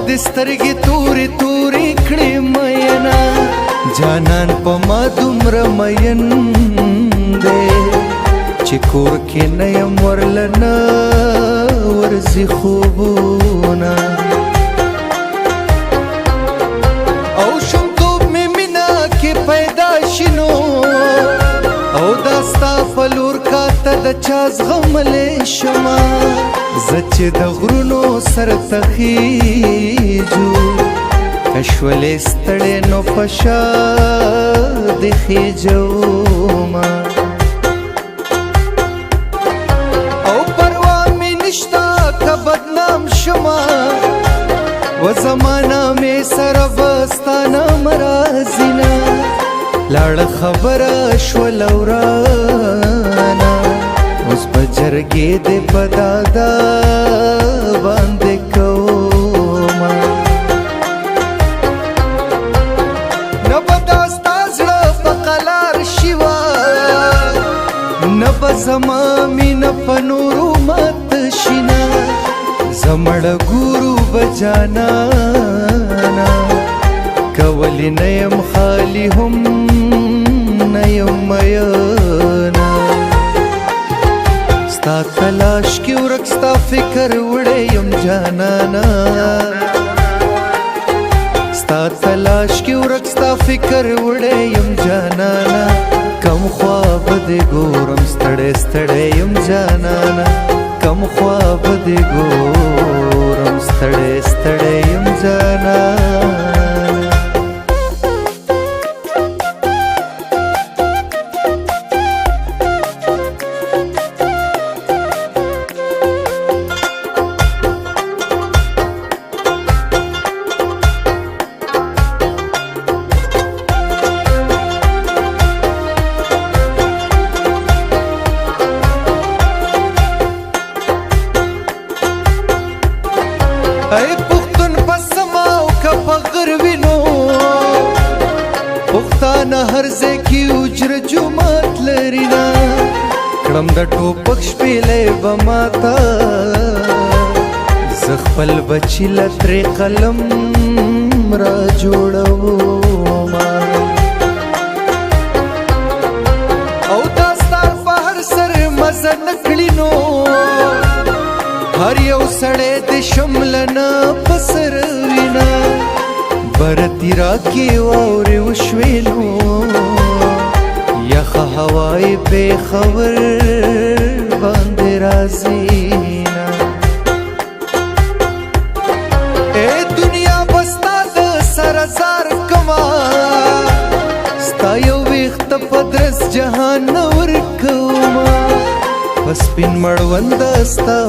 د سترګې تورې تورې کړې مینا جانان په ما دومره مین دی چې کور کې نه یم ورله نه ورځي خوبونه او شومتوب مې مینه کې پیدا شینو او دا ستا په لور کاته د چا زغملی شمه زه چې د غرونو سر ته خیجو کشولې ستړې نو په شا د خیجومه او پروا مې نشته که بدنام شمه و زمانه مې سره به ستا نام راځي نه لاړه خبره شوله ورانه اوس به جرګې دې په دادا باندې کومه نه به دا ستا زړه په قلار شي وه نه به زما مینه په نورو مات شي نه زه مړه ګورو به جانانه که ولې نه یم خالي هم نه یم میینه ستا تلاش کې ورک ستا فکر وړی یم جانانا ستا تلاش کې ورک ستا فکر وړی یم جانانا کم خوا به دې ګورم ستړی ستړی یم جانانا کم خوا به دې ګورم ستړی ستړی یم جانانا ای پختون پسما او که په غر وینو پښتانه هر ځای کې اجر جومات لري نه کړم د ټوپک شپېلی به ماته زه خپل بچي له ترې قلم را جوړومه او دا ستا په هر سر مزه نه کړي نو هر یو سړی د شمله نه په سر وینا برتي راکې واورې وشوې نو یخه هوا یې بېخبر باندې راځي نه ای دنیا به ستا د سره زار کما ستا یو ویښته په درس جهان نه ورکومه په سپین مړوند ستا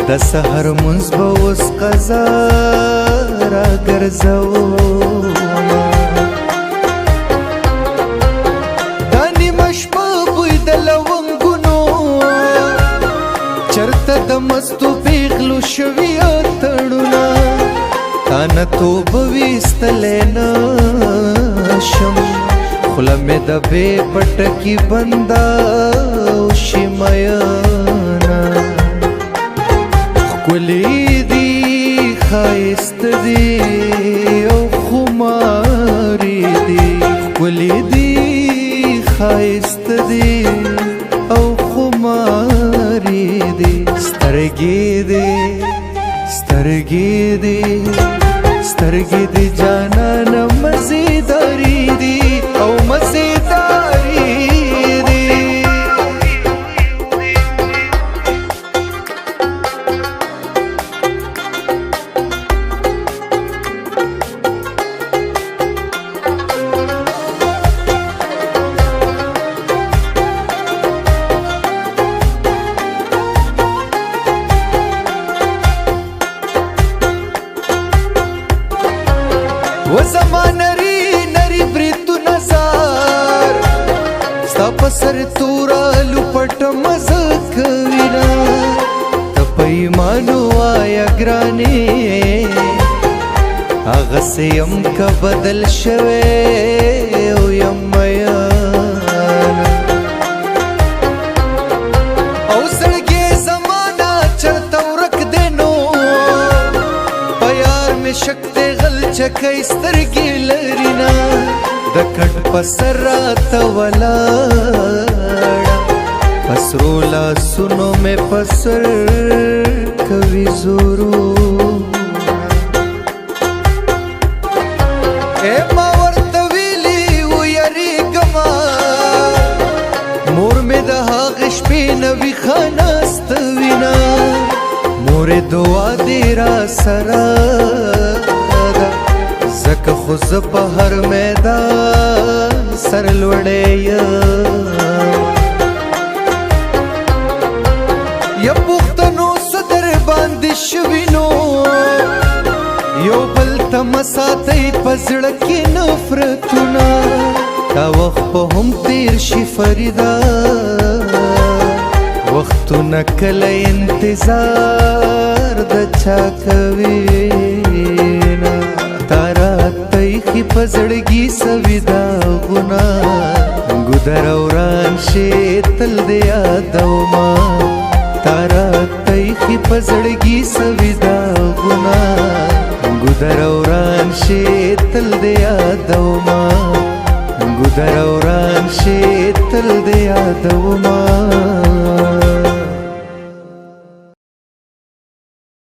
د سحر منځ به اوس قضا راګرځومه دا نیمه شپه بوی د لونګونو چرته د مستو پیغلو شوي تړونه تا نه توبه ویستلی نه شم خوله مې د بې پټکي بنده وشي میینه ښکلې دي ښایسته دي او خمارې دي ښکلې دي ښایسته دي او خمارې دي سترګې دي سترګې دي سترګې دي جانانه مزیدارې دي او مزیدارې دي و زما نری نری بریتو نظر ستا په سر تورا لپټ مزه کوي نه ته په ایمانو وایه ګرانې هغسې یم که بدل شوی او یم میانه او زړګې زمانه چرته ورک دی نو شکته غل چکای سترګې لرینا د کټ پسر راته ولاړه پسرو لاسونو مې پسر کوي زورو ما ورته ویلي و یریږما مور مې د هغې شپې نه ویښه ناسته وینا مورې دعا دې را سره ده ځکه خو زه په هر میدان سرلوړی یم پوښتنو څه در باندې شوي نو یو بل ته مه ساتئ په زړه کې نفرتونه دا وخت به هم تیر شي فریده وختونه کله انتظار د چا کوینه تا راته ایښي په زړګي سوي داغونه ګودر او ران شي تل دې یادومه تا راته ایښي په زړګي سوي داغونه ګودر او ران شي تل دې یادومه ګودر او ران شي تل دې یادومه